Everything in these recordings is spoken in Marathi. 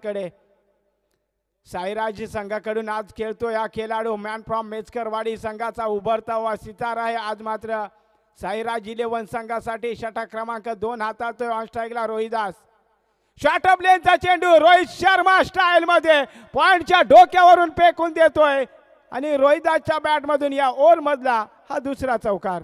कडे साईराज संघाकडून आज खेळतो या खेळाडू मॅन फ्रॉम मेचकरवाडी संघाचा उभरता व सितारा आहे। आज मात्र साईराज 11 संघासाठी षटक क्रमांक 2 हाताळतोय। ऑन स्ट्राईकला रोहिदास, शॉर्ट ऑफ लेनचा चेंडू रोहित शर्मा स्टाईल मध्ये पॉइंटच्या डोक्यावरून फेकून देतोय आणि रोहिदासच्या बॅट मधून या ओव्हर मधला हा दुसरा चौकार।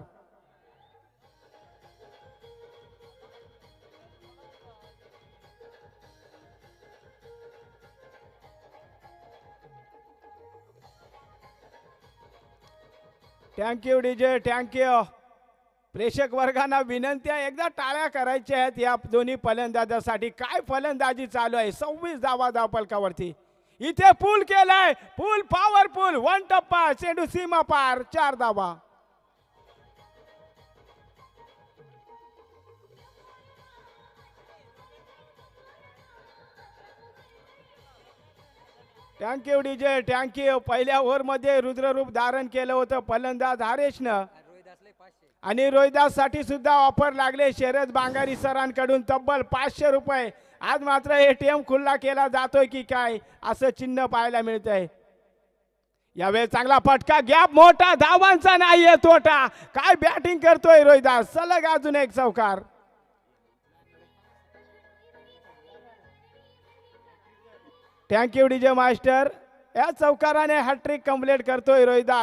Thank you DJ, thank you. प्रेक्षक वर्गांना विनंती आहे, एकदा टाळ्या करायच्या आहेत या दोन्ही फलंदाजांसाठी। काय फलंदाजी चालू आहे, 26 धावा धावफलकावरती। इथे पूल केलाय, पूल पॉवरफुल, 1 टप्पा, चेंडू सीमा पार, 4 धावा। Thank you DJ, thank you. पहिल्या ओव्हर मध्ये रुद्ररूप धारण केलं होतं फलंदाज हरेशनं आणि रोहिदास साठी सुद्धा ऑफर लागले शरद बांगारी सरांकडून तब्बल 500 रुपये। आज मात्र एटीएम खुल्ला केला जातोय की काय असं चिन्ह पाहायला मिळतंय। यावेळी चांगला फटका, गॅप मोठा, धावांचा नाहीये तोटा। काय बॅटिंग करतोय रोहिदास, सलग अजून एक चौकार। Thank you DJ master. या चौकाराने हॅट्रिक कंप्लीट करतोय रोहिदास।